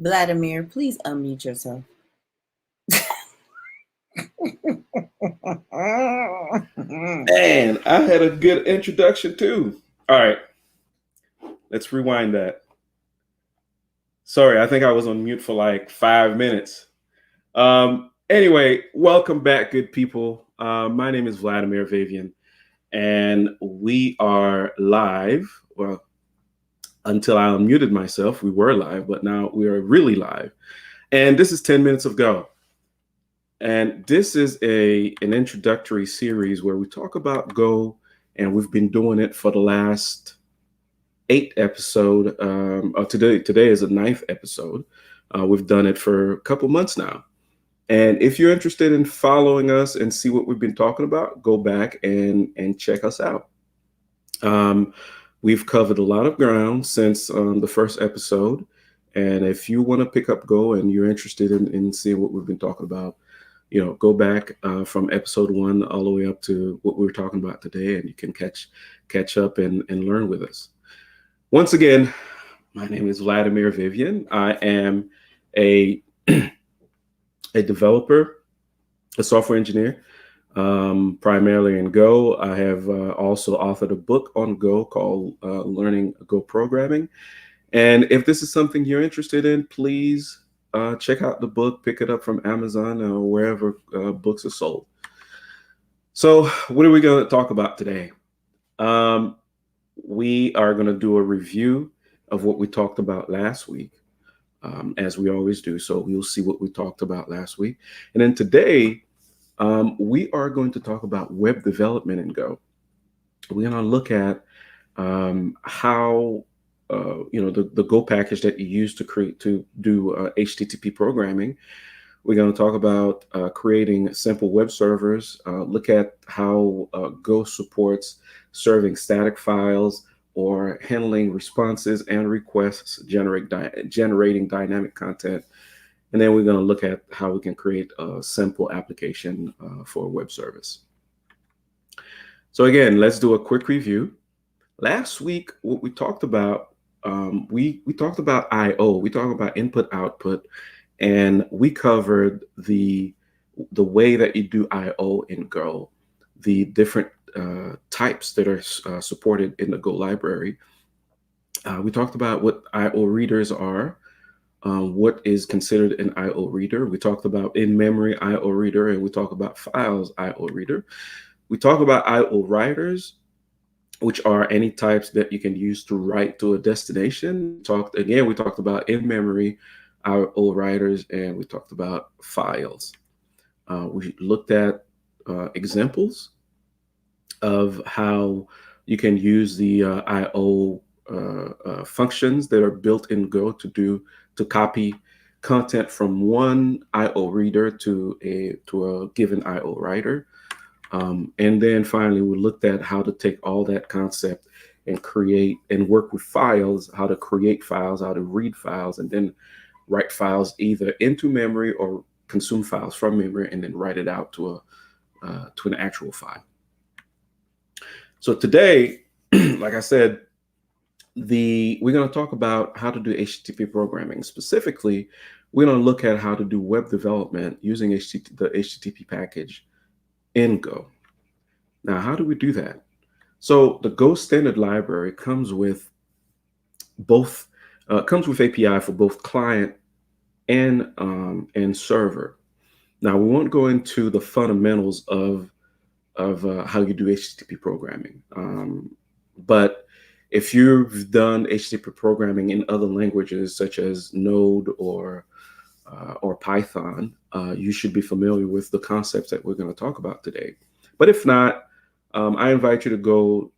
Vladimir, please unmute yourself. Man, I had a good introduction too. All right, let's rewind that. Sorry, I think I was on mute for like 5 minutes. Anyway, welcome back, good people. My name is Vladimir Vivien, and we are live. Well, until I unmuted myself, we were live, but now we are really live. And this is 10 Minutes of Go. And this is an introductory series where we talk about Go, and we've been doing it for the last 8 episode. Today is the 9th episode. We've done it for a couple months now. And if you're interested in following us and see what we've been talking about, go back and check us out. We've covered a lot of ground since the first episode. And if you want to pick up Go and you're interested in seeing what we've been talking about, go back from episode 1 all the way up to what we were talking about today, and you can catch up and learn with us. Once again, my name is Vladimir Vivien. I am a developer, a software engineer, primarily in Go. I have also authored a book on Go called Learning Go Programming. And if this is something you're interested in, please check out the book, pick it up from Amazon or wherever books are sold. So what are we going to talk about today? We are going to do a review of what we talked about last week, as we always do. So we'll see what we talked about last week. And then today, we are going to talk about web development in Go. We're going to look at how the Go package that you use to do HTTP programming. We're going to talk about creating simple web servers, look at how Go supports serving static files or handling responses and requests, generating dynamic content. And then we're going to look at how we can create a simple application for a web service. So again, let's do a quick review. Last week, what we talked about, we talked about I/O. We talked about input output, and we covered the way that you do I/O in Go, the different types that are supported in the Go library. We talked about what I/O readers are, what is considered an I/O reader. We talked about in-memory I/O reader, and we talked about files I/O reader. We talk about I/O writers, which are any types that you can use to write to a destination. We talked about in-memory I/O writers, and we talked about files. We looked at examples of how you can use the I/O functions that are built in Go to copy content from one I/O reader to a given I/O writer. And then finally, we looked at how to take all that concept and create and work with files, how to create files, how to read files, and then write files either into memory or consume files from memory and then write it out to an actual file. So today, like I said, we're going to talk about how to do HTTP programming. Specifically, we're going to look at how to do web development using the HTTP package in Go. Now, how do we do that? So the Go standard library comes with API for both client and server. Now, we won't go into the fundamentals of how you do HTTP programming, but if you've done HTTP programming in other languages such as Node or Python, you should be familiar with the concepts that we're going to talk about today. But if not, I invite you to go,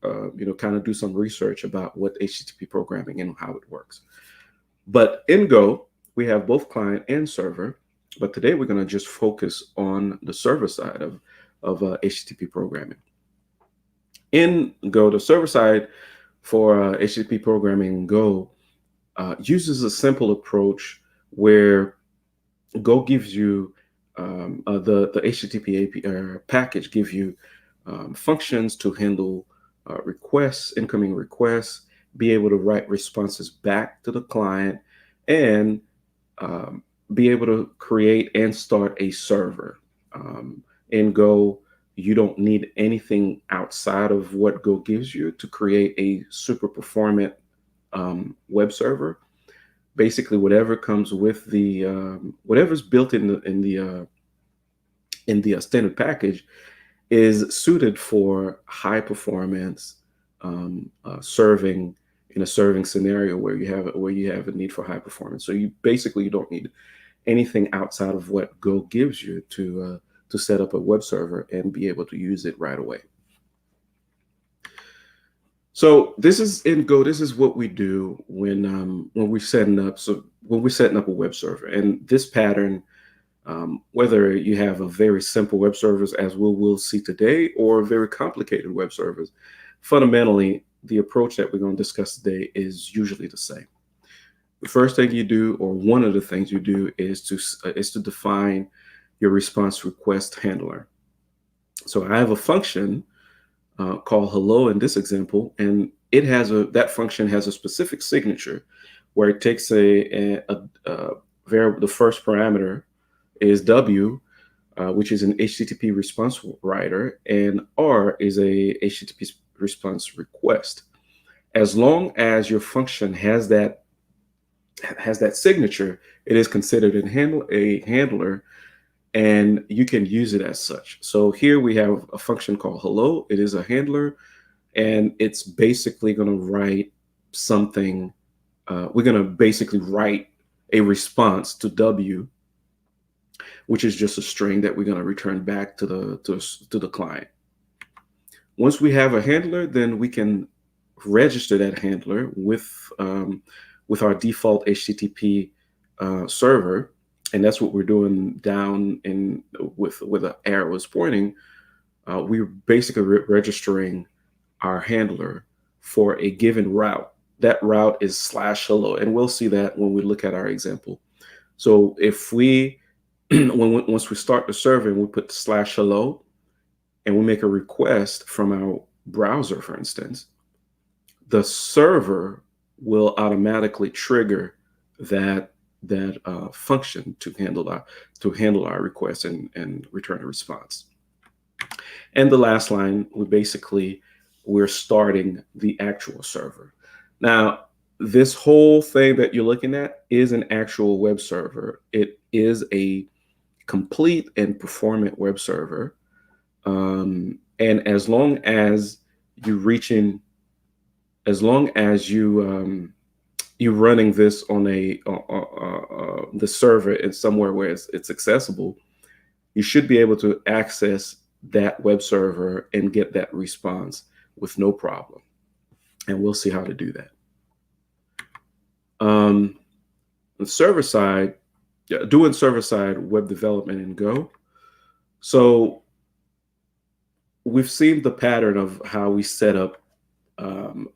kind of do some research about what HTTP programming and how it works. But in Go, we have both client and server. But today we're going to just focus on the server side of HTTP programming. In Go, the server side for HTTP programming in Go uses a simple approach where Go gives you the HTTP API package gives you functions to handle requests, incoming requests, be able to write responses back to the client, and be able to create and start a server. In Go, you don't need anything outside of what Go gives you to create a super performant web server. Basically, whatever comes with the whatever's built in the standard package is suited for high performance serving in a serving scenario where you have a need for high performance. So you don't need anything outside of what Go gives you to set up a web server and be able to use it right away. So this is in Go. This is what we do when we're setting up. So when we're setting up a web server, and this pattern, whether you have a very simple web service, as we'll see today, or very complicated web servers, fundamentally the approach that we're going to discuss today is usually the same. The first thing you do, or one of the things you do, is to define your response request handler. So I have a function called hello in this example, and that function has a specific signature where it takes a variable. The first parameter is W, which is an HTTP response writer, and R is a HTTP response request. As long as your function has that signature, it is considered a handler, and you can use it as such. So here we have a function called hello. It is a handler, and it's basically going to write something. We're going to basically write a response to W, which is just a string that we're going to return back to the client. Once we have a handler, then we can register that handler with our default HTTP server, and that's what we're doing down in with an arrows pointing. We're basically registering our handler for a given route. That route is /hello, and we'll see that when we look at our example. So if we once we start the server and we put /hello and we make a request from our browser, for instance, the server will automatically trigger that function to handle our request and return a response. And the last line, we're starting the actual server. Now, this whole thing that you're looking at is an actual web server. It is a complete and performant web server. And as long as you're running this on the server in somewhere where it's accessible, you should be able to access that web server and get that response with no problem. And we'll see how to do that. The server side, doing server-side web development in Go. So we've seen the pattern of how we set up,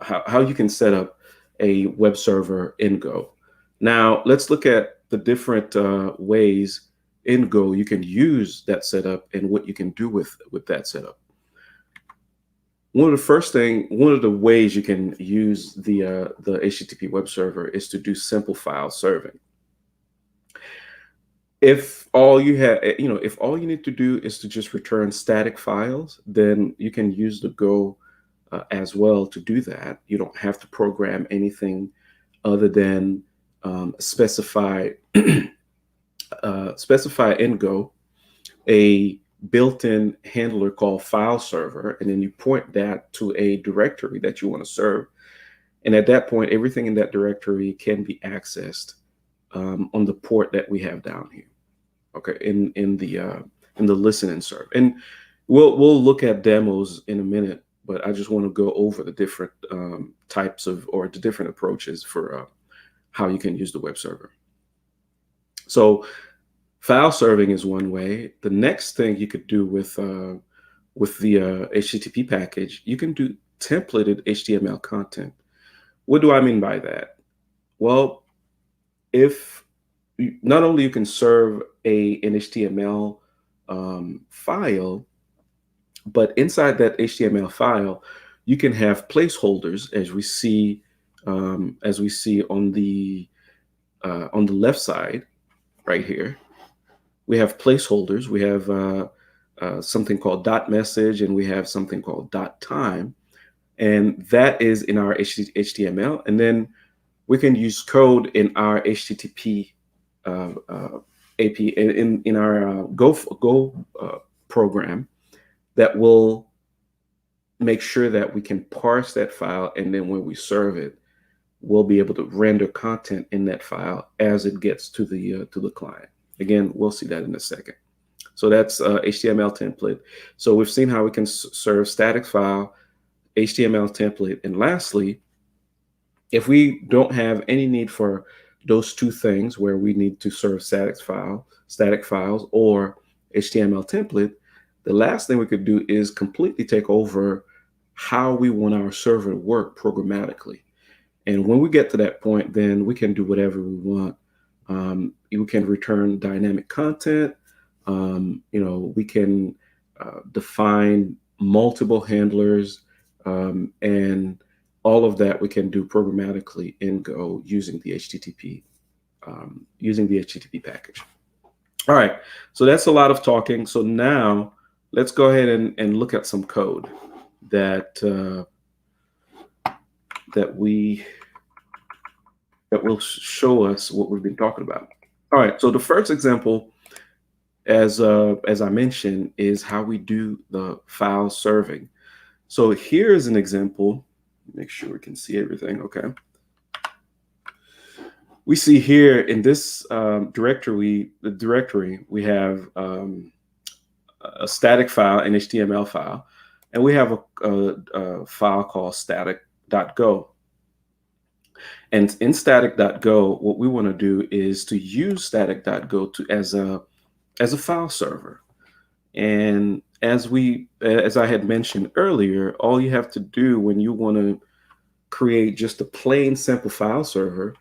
how you can set up a web server in Go. Now let's look at the different ways in Go you can use that setup and what you can do with that setup. One of the ways you can use the HTTP web server is to do simple file serving. If all you need to do is to just return static files, then you can use the Go as well to do that. You don't have to program anything other than specify in Go a built-in handler called file server, and then you point that to a directory that you want to serve. And at that point, everything in that directory can be accessed on the port that we have down here. Okay, in the listen and serve. And we'll look at demos in a minute, but I just want to go over the different types of, or the different approaches for how you can use the web server. So file serving is one way. The next thing you could do with the HTTP package, you can do templated HTML content. What do I mean by that? Well, if not only you can serve an HTML file, but inside that HTML file, you can have placeholders, as we see on the on the left side, right here, we have placeholders. We have something called dot message, and we have something called dot time, and that is in our HTML. And then we can use code in our HTTP API in our Go program that will make sure that we can parse that file, and then when we serve it, we'll be able to render content in that file as it gets to the client. Again, we'll see that in a second. So that's HTML template. So we've seen how we can serve static file, HTML template, and lastly, if we don't have any need for those two things where we need to serve static files or HTML template, the last thing we could do is completely take over how we want our server to work programmatically. And when we get to that point, then we can do whatever we want. We can return dynamic content. We can define multiple handlers, and all of that we can do programmatically in Go using the HTTP package. All right, so that's a lot of talking. So now let's go ahead and look at some code that will show us what we've been talking about. All right, so the first example, as I mentioned, is how we do the file serving. So here's an example. Make sure we can see everything. Okay. We see here in this directory, we have a static file, an HTML file, and we have a file called static.go. And in static.go, what we want to do is to use static.go as a file server. And as I had mentioned earlier, all you have to do when you want to create just a plain simple file server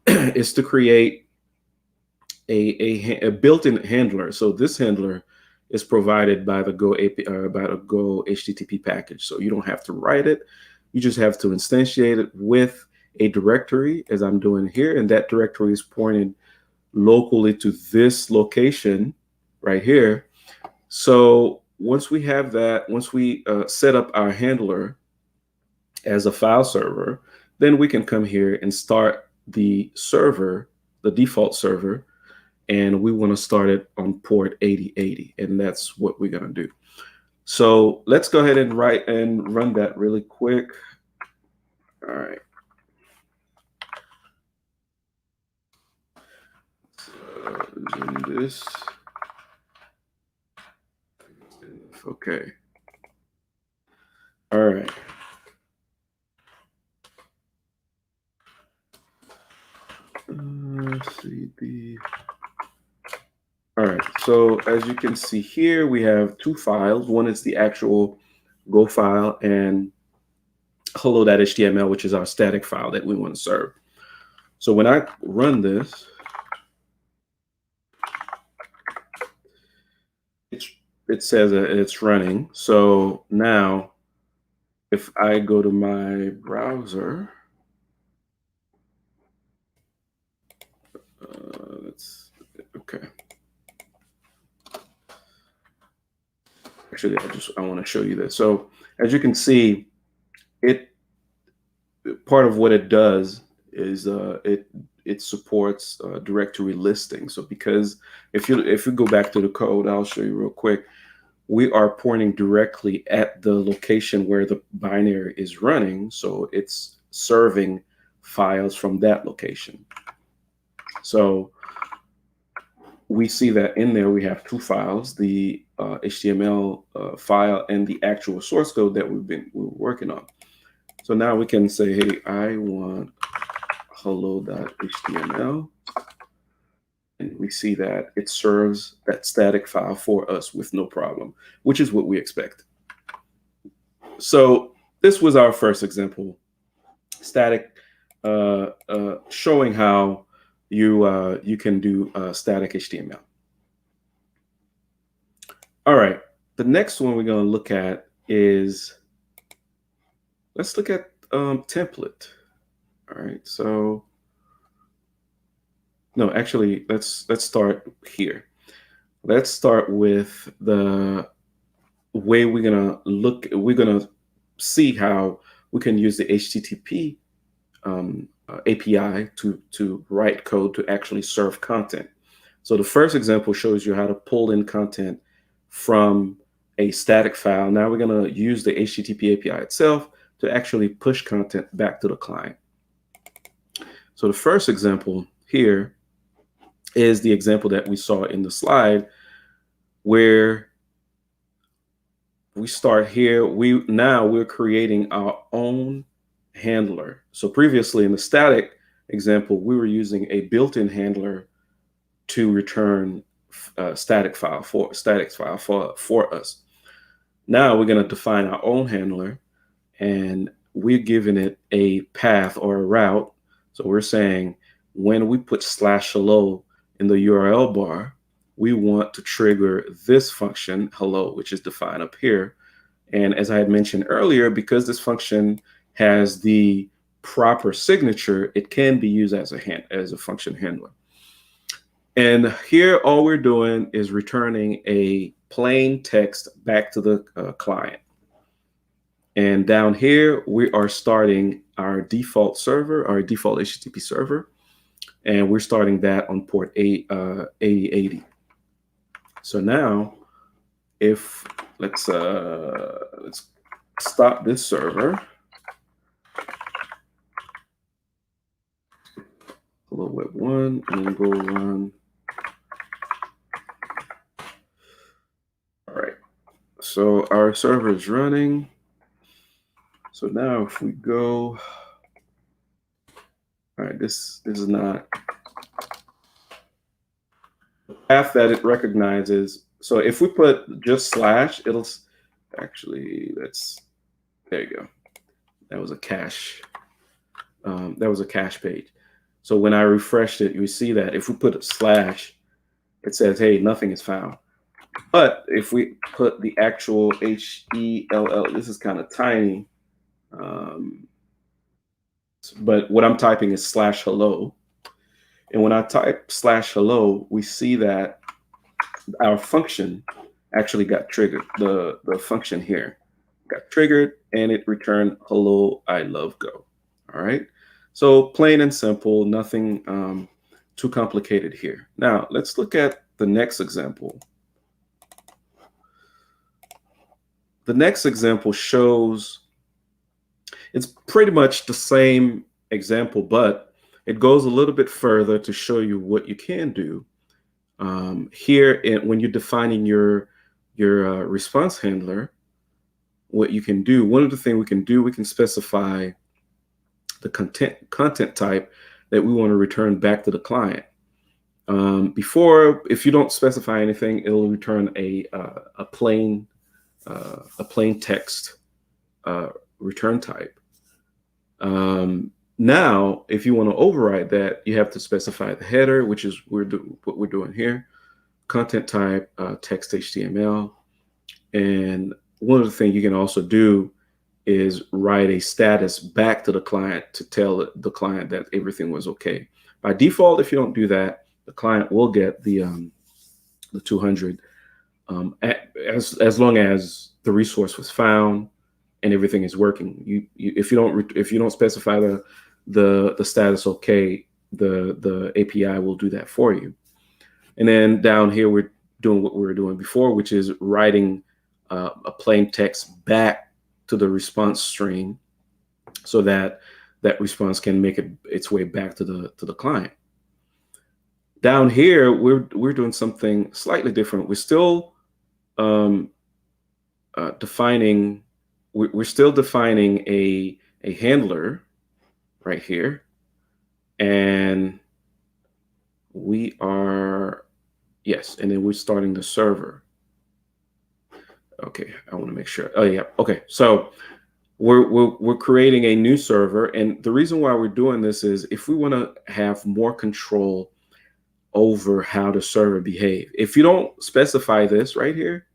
is to create a built-in handler. So this handler is provided by the Go API, by the Go HTTP package. So you don't have to write it. You just have to instantiate it with a directory, as I'm doing here, and that directory is pointed locally to this location right here. So once we have that, once we set up our handler as a file server, then we can come here and start the server, the default server, and we want to start it on port 8080, and that's what we're going to do. So let's go ahead and run that really quick. All right. Zoom this. Okay. All right. CD. All right. So as you can see here, we have two files. One is the actual Go file, and hello.html, which is our static file that we want to serve. So when I run this, it says that it's running. So now if I go to my browser, okay. Actually, I want to show you this. So as you can see, part of what it does is it supports directory listing. So because if you go back to the code, I'll show you real quick. We are pointing directly at the location where the binary is running, so it's serving files from that location. So we see that in there we have two files, the HTML file and the actual source code that we're working on. So now we can say, hey, I want hello.html. And we see that it serves that static file for us with no problem, which is what we expect. So this was our first example, static, showing how you can do static HTML. All right, the next one we're going to look at is, let's look at template. All right, so No, actually, let's start here. Let's start with the way we're gonna see how we can use the HTTP API to write code to actually serve content. So the first example shows you how to pull in content from a static file. Now we're going to use the HTTP API itself to actually push content back to the client. So the first example here is the example that we saw in the slide, where we start here. We're creating our own handler. So previously in the static example, we were using a built-in handler to return static file for us. Now we're going to define our own handler, and we're giving it a path or a route. So we're saying when we put /hello in the URL bar, we want to trigger this function hello, which is defined up here. And as I had mentioned earlier, because this function has the proper signature, it can be used as a function handler. And here, all we're doing is returning a plain text back to the client. And down here, we are starting our default server, our default HTTP server, and we're starting that on port 8080. So now, if let's stop this server. Hello web 1, and then go run. All right. So our server is running. So now if we go, all right, this is not the path that it recognizes. So if we put just /, it'll actually, there you go. That was a cache. That was a cache page. So when I refreshed it, you see that if we put a /, it says, hey, nothing is found. But if we put the actual HELL, this is kind of tiny. But what I'm typing is /hello. And when I type /hello, we see that our function actually got triggered. The function here got triggered, and it returned hello, I love Go. All right. So plain and simple, nothing too complicated here. Now let's look at the next example. The next example shows, it's pretty much the same example, but it goes a little bit further to show you what you can do here. When you're defining your response handler, what you can do, one of the things we can do, we can specify the content type that we want to return back to the client. Before, if you don't specify anything, it'll return a plain text return type. Now, if you want to override that, you have to specify the header, which is what we're doing here, content type, text HTML. And one of the things you can also do is write a status back to the client to tell the client that everything was okay. By default, if you don't do that, the client will get the 200 as long as the resource was found and everything is working. If you don't specify the status okay, the API will do that for you. And then down here, we're doing what we were doing before, which is writing a plain text back to the response stream, so that that response can make its way back to the client. Down here, we're doing something slightly different. We're still defining. We're still defining a handler right here, and we are, yes, and then we're starting the server. Okay, I want to make sure. Oh yeah, okay. So we're creating a new server, and the reason why we're doing this is if we want to have more control over how the server behave. If you don't specify this right here,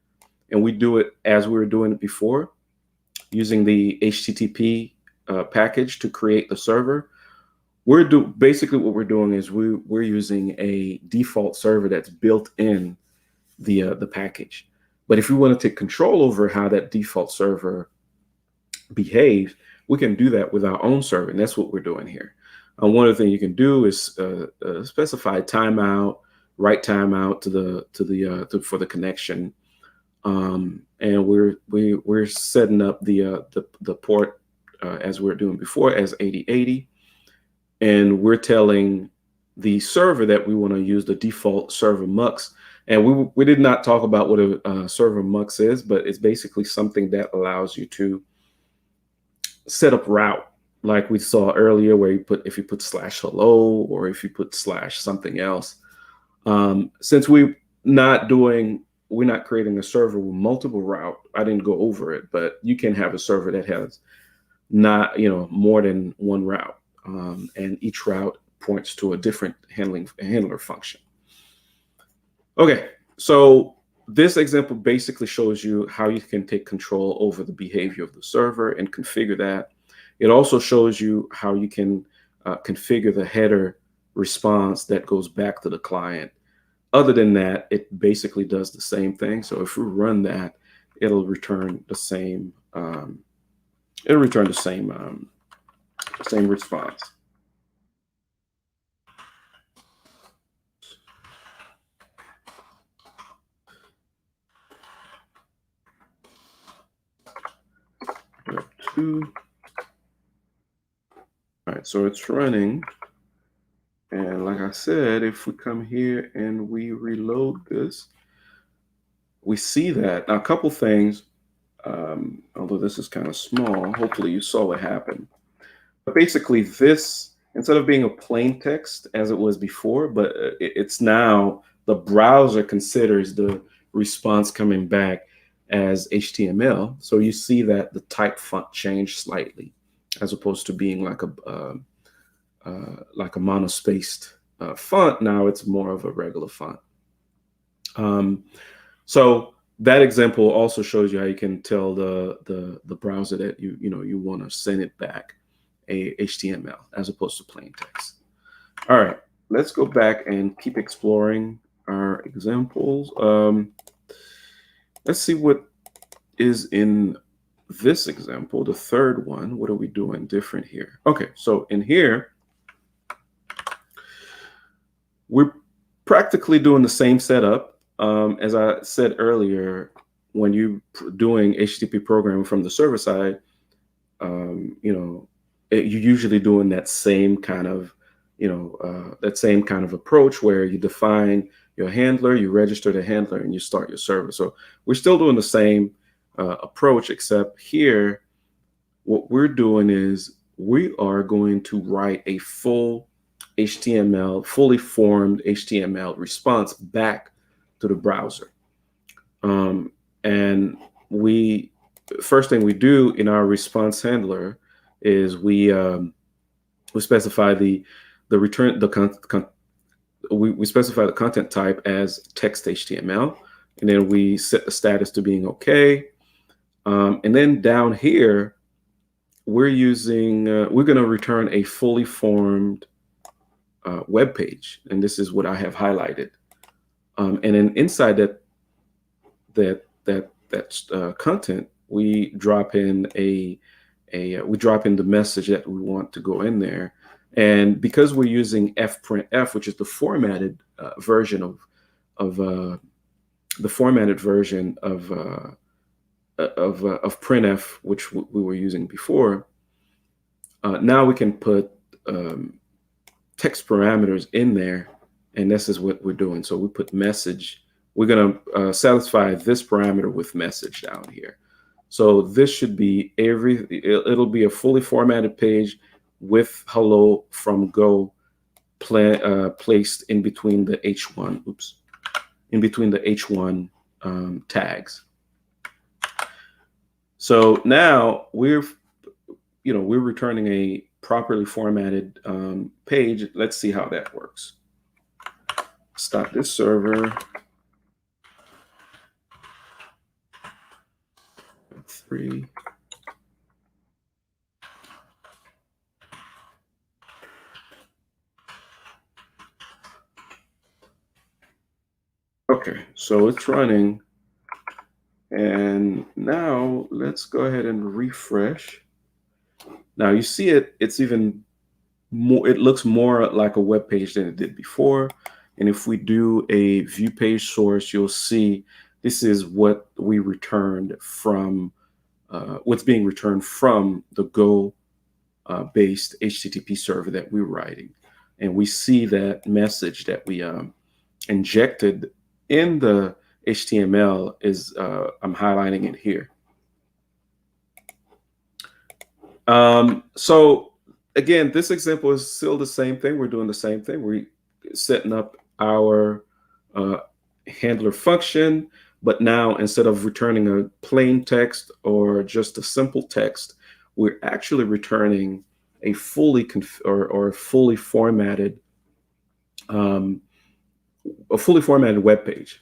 and we do it as we were doing it before, using the HTTP package to create the server, basically what we're doing is we're using a default server that's built in the package. But if we want to take control over how that default server behaves, we can do that with our own server, and that's what we're doing here. One of the things you can do is specify timeout, write timeout for the connection, and we're setting up the port as we are doing before as 8080, and we're telling the server that we want to use the default server mux. And we did not talk about what a server mux is, but it's basically something that allows you to set up route, like we saw earlier, where if you put /hello or if you put / something else. Since we're not creating a server with multiple route, I didn't go over it, but you can have a server that has not more than one route, and each route points to a different handler function. Okay, so this example basically shows you how you can take control over the behavior of the server and configure that. It also shows you how you can configure the header response that goes back to the client. Other than that, it basically does the same thing. So if we run that, it'll return the same. Same response. All right, so it's running. And like I said, if we come here and we reload this, we see that. Now, a couple things, although this is kind of small, hopefully you saw what happened. But basically this, instead of being a plain text as it was before, but it's now the browser considers the response coming back as HTML. So you see that the type font changed slightly, as opposed to being like a monospaced font. Now it's more of a regular font. So that example also shows you how you can tell the browser that you want to send it back a HTML as opposed to plain text. All right, let's go back and keep exploring our examples. Let's see what is in this example, the third one. What are we doing different here? Okay, so in here, we're practically doing the same setup. As I said earlier, when you're doing HTTP programming from the server side, you're usually doing that same kind of, approach where you define your handler, you register the handler, and you start your server. So we're still doing the same approach, except here, what we're doing is we are going to write a fully formed HTML response back to the browser. And first thing we do in our response handler is we specify we specify the content type as text HTML, and then we set the status to being okay. And then down here, we're going to return a fully formed web page, and this is what I have highlighted. And then inside that content, we drop in the message that we want to go in there. And because we're using fprintf, which is the formatted version of printf, which we were using before, now we can put text parameters in there, and this is what we're doing. So we put message. We're going to satisfy this parameter with message down here. So this should be it'll be a fully formatted page with hello from Go placed in between the H1. In between the H1 tags. So now we're returning a properly formatted page. Let's see how that works. Stop this server. 3. Okay, so it's running. And now let's go ahead and refresh. Now you see it's even more, it looks more like a web page than it did before. And if we do a view page source, you'll see this is what we returned from, what's being returned from the Go based HTTP server that we're writing. And we see that message that we injected in the HTML is, I'm highlighting it here. So again, this example is still the same thing. We're doing the same thing. We're setting up our handler function, but now instead of returning a plain text or just a simple text, we're actually returning a fully fully formatted web page.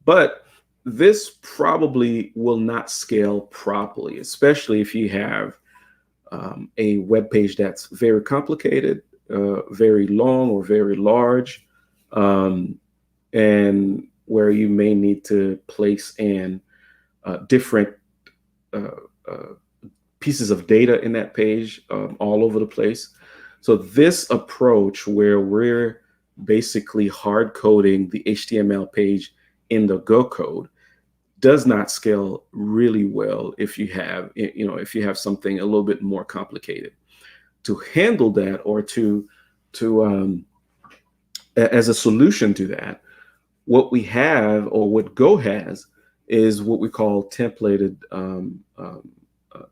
But this probably will not scale properly, especially if you have a web page that's very complicated, very long or very large, and where you may need to place in different pieces of data in that page all over the place. So this approach where we're basically hard coding the HTML page in the Go code does not scale really well if you have, if you have something a little bit more complicated. To handle that, or to as a solution to that, what we have, or what Go has, is what we call templated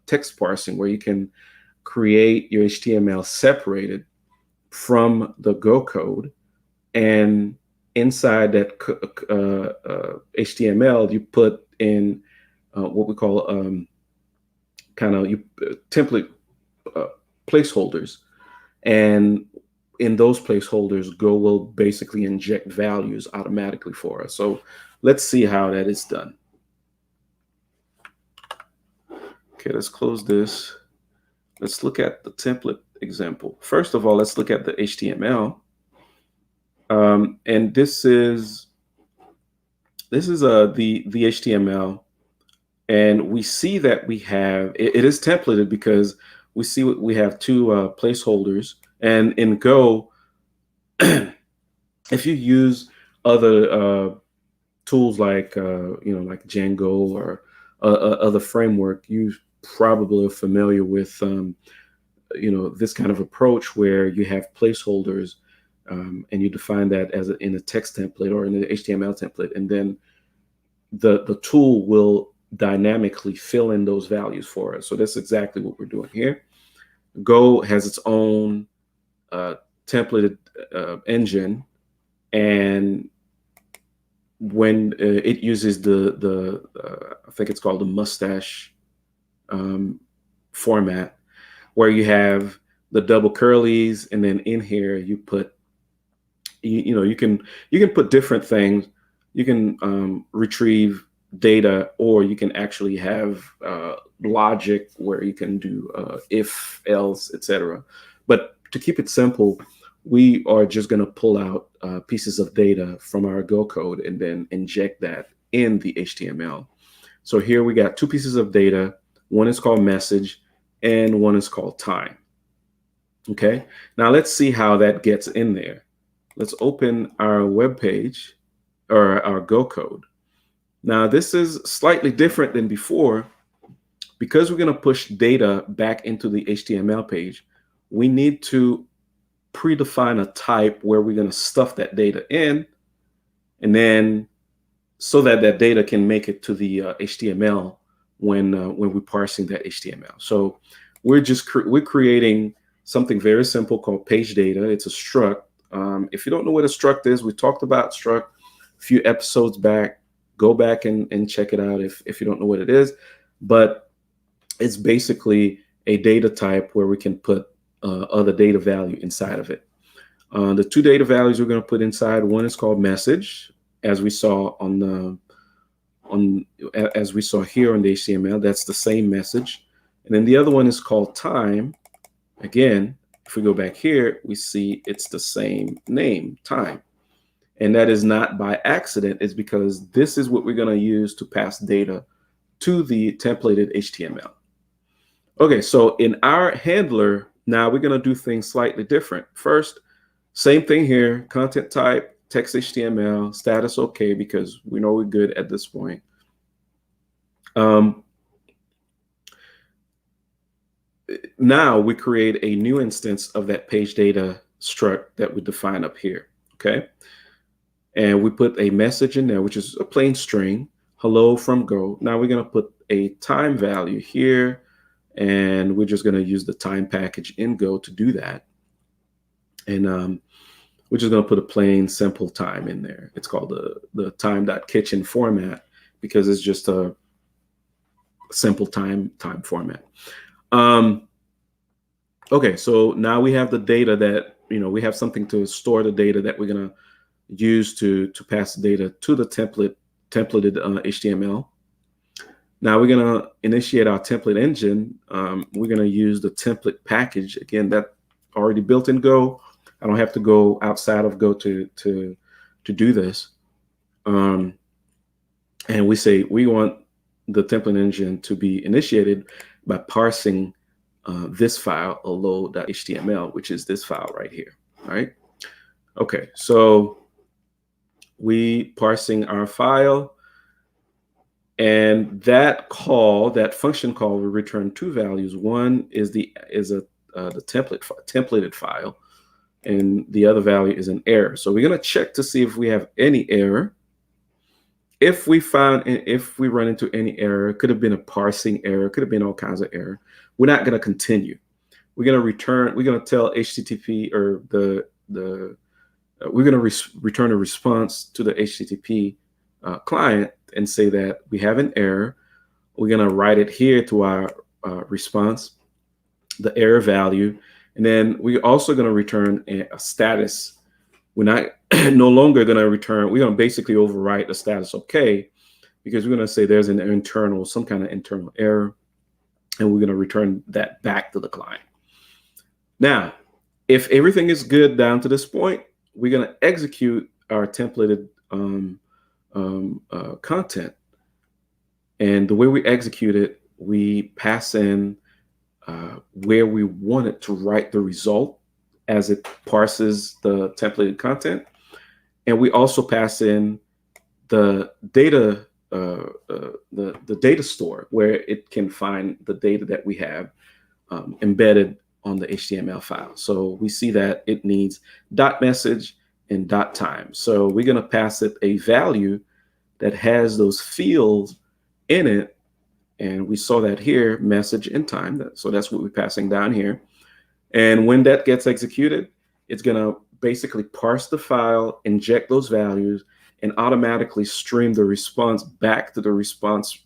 text parsing, where you can create your HTML separated from the Go code, and inside that HTML, you put in what we call template placeholders, and in those placeholders, Go will basically inject values automatically for us. So let's see how that is done. Okay, let's close this. Let's look at the template example. First of all, let's look at the HTML. And this is the HTML, and we see that we have it is templated because we see we have two placeholders. And in Go, if you use other tools like like Django or other framework, you probably are familiar with this kind of approach where you have placeholders. And you define that as in a text template or in an HTML template, and then the tool will dynamically fill in those values for us. So that's exactly what we're doing here. Go has its own templated engine, and when it uses the I think it's called the mustache format, where you have the double curlies, and then in here you put you can put different things. You can retrieve data, or you can actually have logic where you can do if, else, etc. But to keep it simple, we are just going to pull out pieces of data from our Go code and then inject that in the HTML. So here we got two pieces of data. One is called message, and one is called time. Okay, now let's see how that gets in there. Let's open our web page, or our Go code. Now this is slightly different than before, because we're going to push data back into the HTML page. We need to predefine a type where we're going to stuff that data in, and then so that that data can make it to the HTML when we're parsing that HTML. So we're creating something very simple called page data. It's a struct. If you don't know what a struct is, we talked about struct a few episodes back. Go back and check it out if you don't know what it is. But it's basically a data type where we can put other data value inside of it. The two data values we're going to put inside, one is called message, as we saw as we saw here on the HTML. That's the same message. And then the other one is called time. Again, if we go back here, we see it's the same name, time. And that is not by accident. It's because this is what we're going to use to pass data to the templated HTML. Okay, so in our handler, now we're going to do things slightly different. First, same thing here, content type, text HTML, status okay, because we know we're good at this point. Now we create a new instance of that page data struct that we define up here, okay? And we put a message in there, which is a plain string, hello from Go. Now we're going to put a time value here, and we're just going to use the time package in Go to do that. And we're just going to put a plain simple time in there. It's called the time.kitchen format because it's just a simple time format. Okay, so now we have the data that, we have something to store the data that we're going to use to pass the data to the templated HTML. Now we're going to initiate our template engine. We're going to use the template package. Again, that already built in Go. I don't have to go outside of Go to do this. And we say we want the template engine to be initiated by parsing this file, hello.html, which is this file right here. All right. Okay, so we parsing our file, and that function call will return two values. One is the templated file, and the other value is an error. So we're going to check to see if we have any error. If we run into any error, it could have been a parsing error, could have been all kinds of error. We're not going to continue. We're going to tell HTTP or we're going to return a response to the HTTP client and say that we have an error. We're going to write it here to our response, the error value, and then we're also going to return a status. We're not no longer going to return. We're going to basically overwrite the status okay, because we're going to say there's some kind of internal error, and we're going to return that back to the client. Now, if everything is good down to this point, we're going to execute our templated content. And the way we execute it, we pass in where we want it to write the result as it parses the templated content. And we also pass in the data, the data store, where it can find the data that we have embedded on the HTML file. So we see that it needs .message and .time. So we're going to pass it a value that has those fields in it. And we saw that here, message and time. So that's what we're passing down here. And when that gets executed, it's going to basically parse the file, inject those values, and automatically stream the response back to the response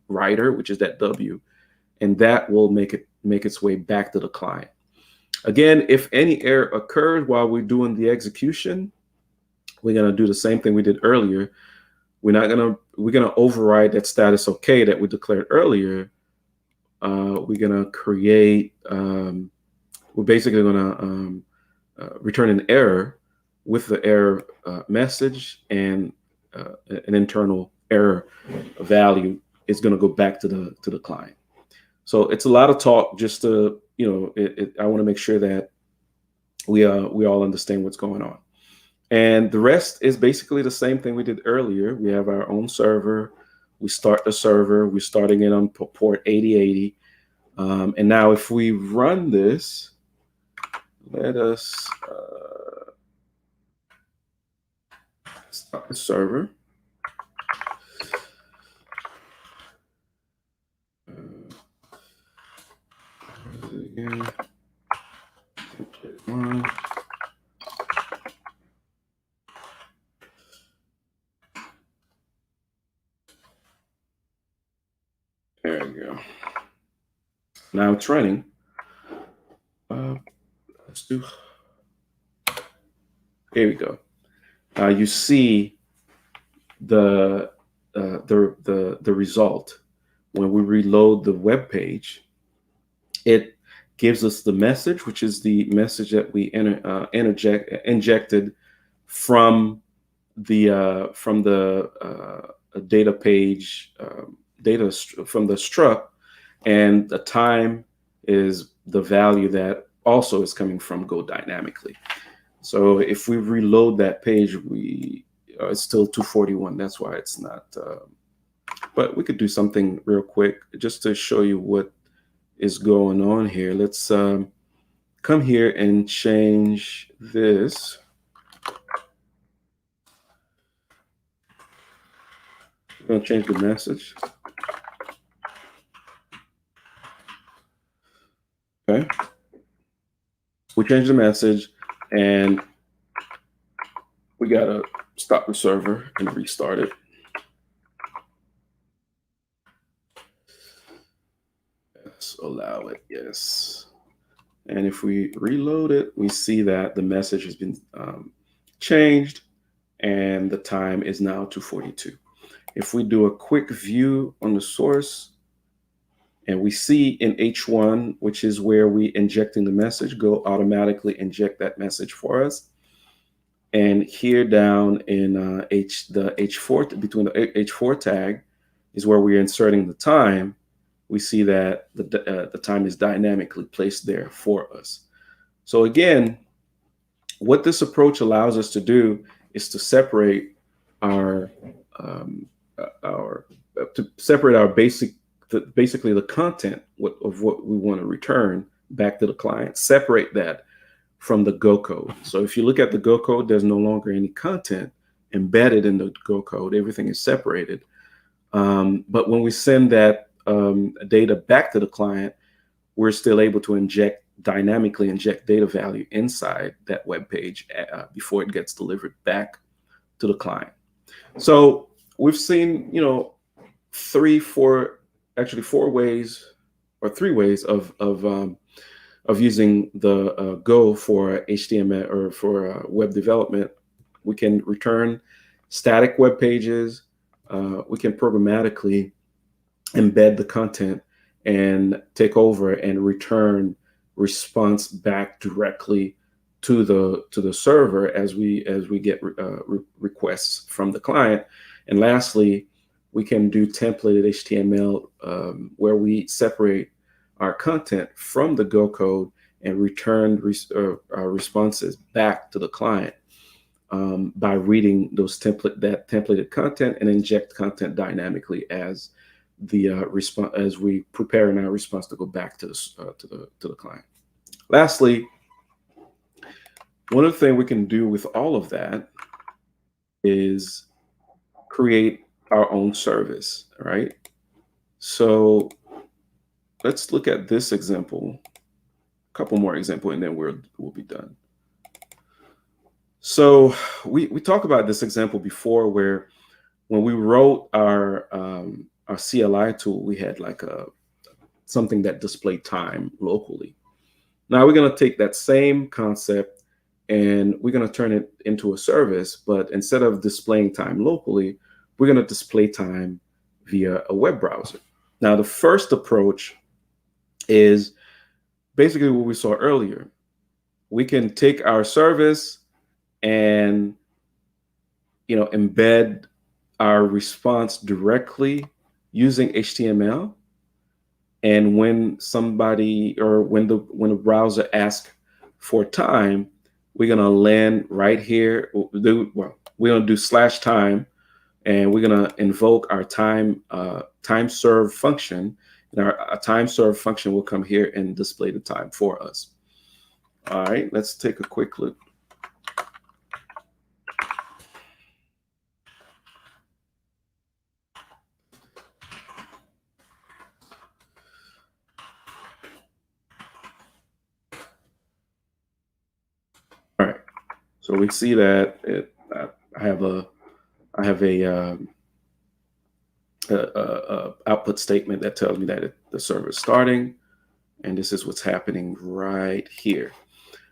writer, which is that W. And that will make its way back to the client. Again, if any error occurs while we're doing the execution, we're going to do the same thing we did earlier. We're going to override that status okay that we declared earlier. We're going to create, we're basically going to return an error with the error message, and an internal error value is going to go back to the client. So it's a lot of talk just to, I want to make sure that we all understand what's going on. And the rest is basically the same thing we did earlier. We have our own server. We start the server. We're starting it on port 8080. And now if we run this, let us start the server. Again. There we go. Now it's running. Let's do. Here we go. You see the result when we reload the web page. It gives us the message, which is the message that we injected from from the data page, from the struct, and the time is the value that also is coming from Go dynamically. So if we reload that page, it's still 241. That's why it's not. But we could do something real quick just to show you what is going on here. Let's come here and change this. I'm going to change the message. Okay. We changed the message, and we got to stop the server and restart it. Yes, allow it. Yes. And if we reload it, we see that the message has been changed, and the time is now 2:42. If we do a quick view on the source, and we see in H1, which is where we injecting the message, Go automatically inject that message for us. And here down in the H4, between the H4 tag, is where we're inserting the time. We see that the time is dynamically placed there for us. So again, what this approach allows us to do is to separate our basically the content of what we want to return back to the client, separate that from the Go code. So if you look at the Go code, there's no longer any content embedded in the Go code. Everything is separated. But when we send that data back to the client, we're still able to dynamically inject data value inside that web page before it gets delivered back to the client. So we've seen, three ways of using the Go for HTML or for web development. We can return static web pages. We can programmatically embed the content and take over and return response back directly to the server as we get requests from the client. And lastly, we can do templated HTML where we separate our content from the Go code and return our responses back to the client by reading those templated content and inject content dynamically as as we prepare our response to go back to the client. Lastly, one of the things we can do with all of that is create our own service, right? So let's look at this example, a couple more examples, and then we'll be done. So we talked about this example before, where when we wrote our CLI tool, we had like something that displayed time locally. Now we're going to take that same concept and we're going to turn it into a service, but instead of displaying time locally, we're going to display time via a web browser. Now, the first approach is basically what we saw earlier. We can take our service and embed our response directly using HTML. And when when a browser asks for time, we're going to land right here. We're going to do /time, and we're going to invoke our time serve function. And our time serve function will come here and display the time for us. All right, let's take a quick look. All right, so we see that I have a output statement that tells me that the server is starting, and this is what's happening right here.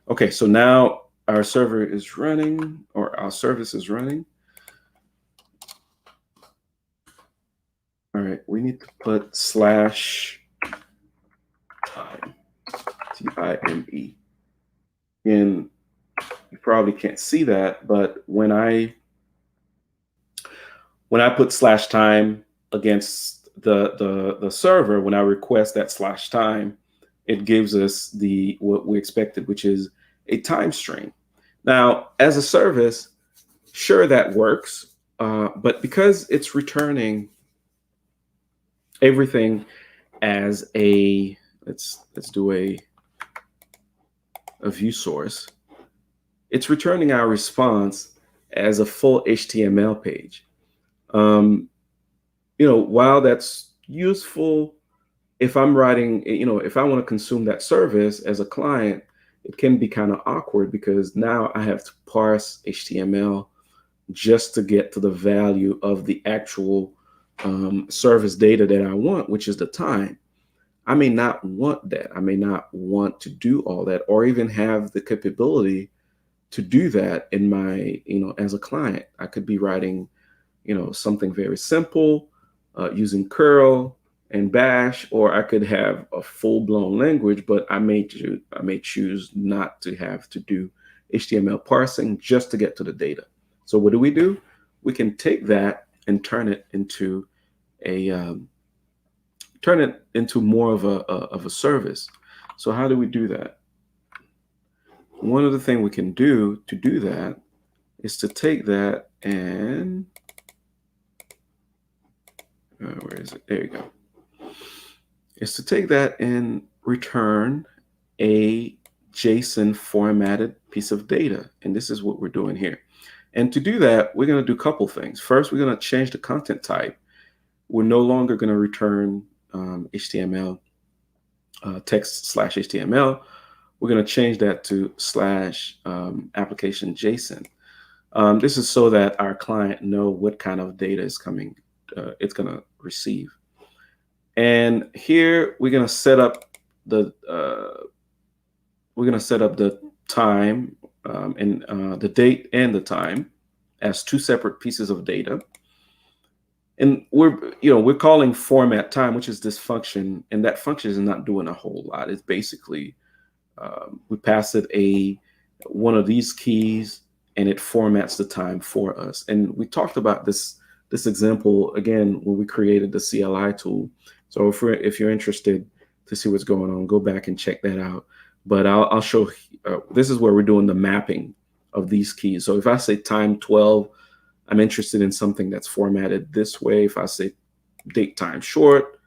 Okay, so now our server is running, or our service is running. All right, we need to put /time, TIME. And you probably can't see that, but when I when I put /time against the server, when I request that /time, it gives us what we expected, which is a time string. Now, as a service, sure, that works, but because it's returning everything as let's do a view source, it's returning our response as a full HTML page. While that's useful, if I'm writing, if I want to consume that service as a client, it can be kind of awkward because now I have to parse HTML just to get to the value of the actual service data that I want, which is the time. I may not want that. I may not want to do all that or even have the capability to do that in my, as a client. I could be writing, something very simple using curl and bash, or I could have a full-blown language, but I may choose not to have to do HTML parsing just to get to the data. So what do? We can take that and turn it into more of a service. So how do we do that? One of the things we can do to do that is to take that and where is it? There you go. Is to take that and return a JSON formatted piece of data. And this is what we're doing here. And to do that, we're going to do a couple things. First, we're going to change the content type. We're no longer going to return HTML, text /HTML. We're going to change that to /application JSON. This is so that our client know what kind of data is coming, it's going to receive. And here we're going to set up the time and the date and the time as two separate pieces of data. And we're calling format time, which is this function, and that function is not doing a whole lot. It's basically we pass it one of these keys, and it formats the time for us. And we talked about this example again when we created the CLI tool. So if you're interested to see what's going on, go back and check that out. But I'll show. This is where we're doing the mapping of these keys. So if I say time 12. I'm interested in something that's formatted this way. If I say date time short,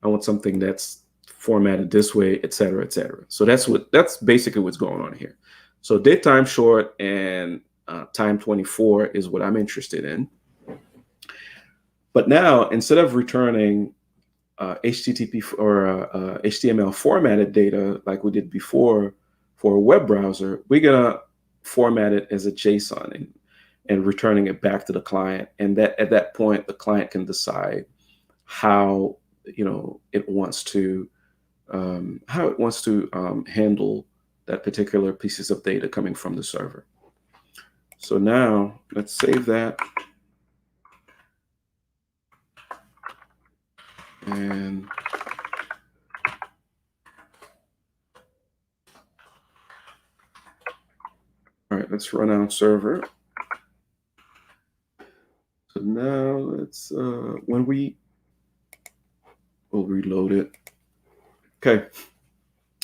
I want something that's formatted this way, et cetera, et cetera. So that's basically what's going on here. So date time short and time 24 is what I'm interested in. But now, instead of returning HTTP or HTML formatted data like we did before for a web browser, we're gonna format it as a JSON and returning it back to the client. And that at that point, the client can decide how it wants to handle that particular pieces of data coming from the server. So now let's save that. And all right, let's run our server. So now let's we'll reload it. Okay.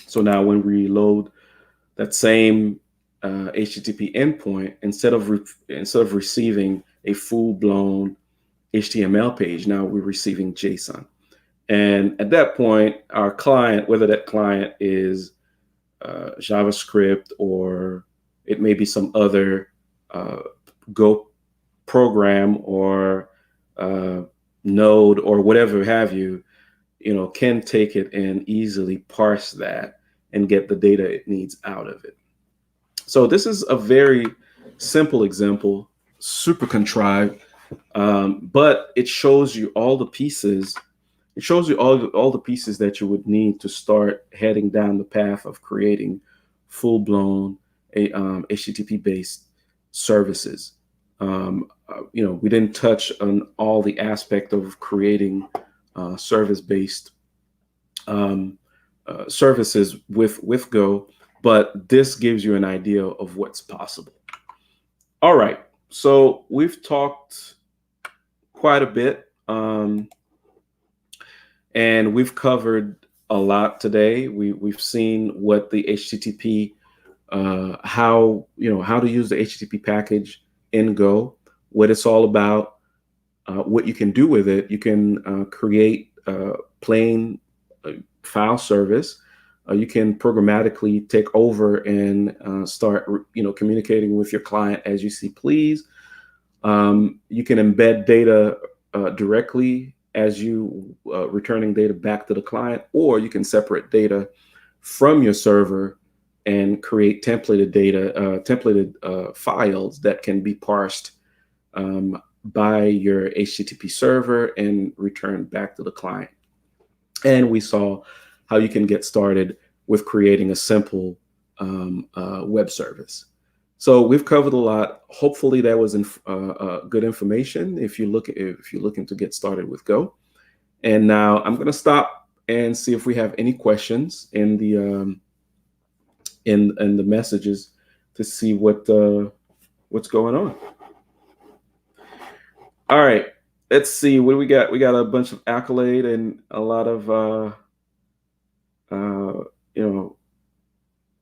So now when we load that same HTTP endpoint, instead of receiving a full-blown HTML page, now we're receiving JSON. And at that point, our client, whether that client is JavaScript or it may be some other Go program or Node or whatever have you, can take it and easily parse that and get the data it needs out of it. So this is a very simple example, super contrived, but it shows you all the pieces. It shows you all the pieces that you would need to start heading down the path of creating full-blown HTTP-based services. We didn't touch on all the aspect of creating service-based services with Go, but this gives you an idea of what's possible. All right, so we've talked quite a bit, and we've covered a lot today. We've seen what the HTTP, how to use the HTTP package in Go, what it's all about, what you can do with it. You can create plain file service. You can programmatically take over and start, communicating with your client as you see please. You can embed data directly as you returning data back to the client, or you can separate data from your server and create templated data, templated files that can be parsed by your HTTP server and returned back to the client. And we saw how you can get started with creating a simple web service. So we've covered a lot. Hopefully that was good information if you're looking to get started with Go. And now I'm going to stop and see if we have any questions in the messages to see what's going on. All right, let's see what do we got. We got a bunch of accolade and a lot of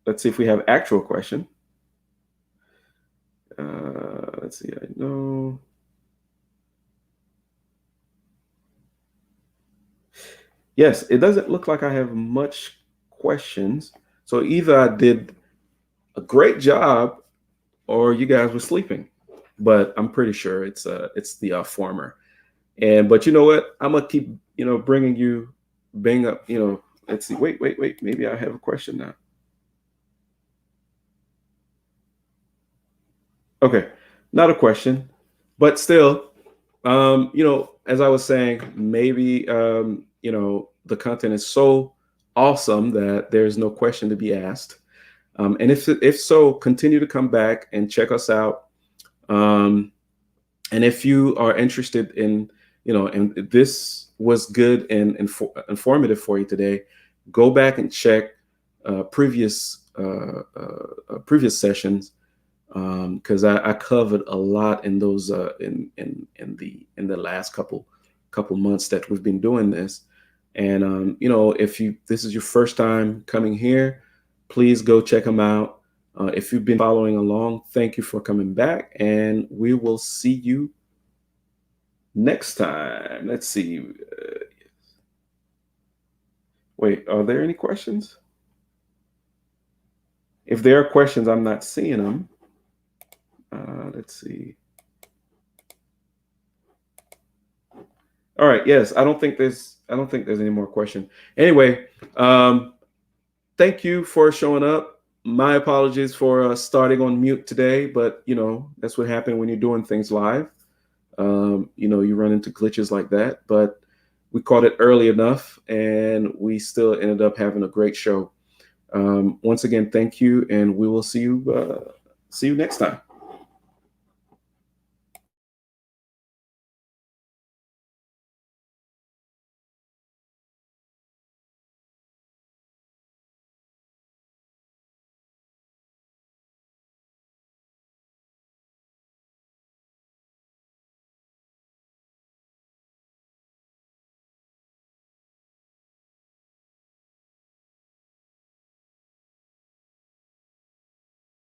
let's see if we have actual question. Let's see. I know. Yes, it doesn't look like I have much questions. So either I did a great job or you guys were sleeping, but I'm pretty sure it's the former. But you know what? I'm gonna keep bringing you bang up. Let's see. Wait. Maybe I have a question now. Okay, not a question, but still, as I was saying, maybe the content is so awesome that there's no question to be asked. And if so, continue to come back and check us out. And if you are interested in, and this was good and informative for you today, go back and check previous sessions, because I covered a lot in those in the last couple months that we've been doing this. And if this is your first time coming here, please go check them out. If you've been following along, thank you for coming back, and we will see you next time. Let's see. Wait, are there any questions? If there are questions, I'm not seeing them. Let's see. All right. Yes, I don't think there's any more question. Anyway, thank you for showing up. My apologies for starting on mute today, but that's what happened when you're doing things live. You run into glitches like that, but we caught it early enough, and we still ended up having a great show. Once again, thank you, and we will see you next time.